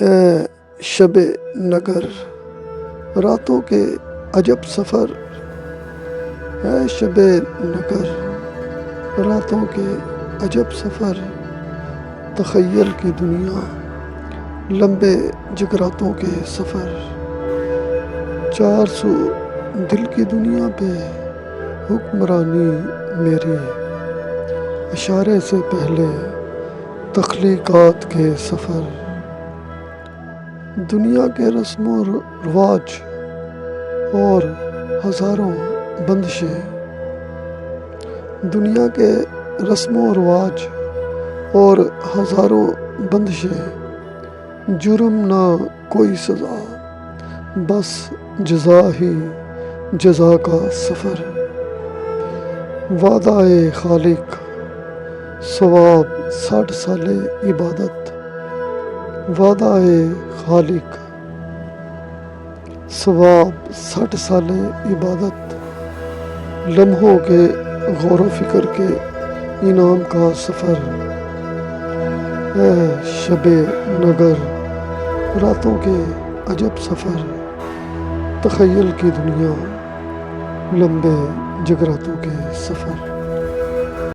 اے شب نگر راتوں کے عجب سفر، اے شب نگر راتوں کے عجب سفر، تخیل کی دنیا لمبے جگراتوں کے سفر، چار سو دل کی دنیا پہ حکمرانی میری، اشارے سے پہلے تخلیقات کے سفر، دنیا کے رسم و رواج اور ہزاروں بندشیں، دنیا کے رسم و رواج اور ہزاروں بندشیں، جرم نہ کوئی سزا، بس جزا ہی جزا کا سفر، وعدہ خالق ثواب 60 سال عبادت، وعدہ خالق ثواب 60 سال عبادت، لمحوں کے غور و فکر کے انعام کا سفر، اے شب نگر راتوں کے عجب سفر، تخیل کی دنیا لمبے جگراتوں کے سفر۔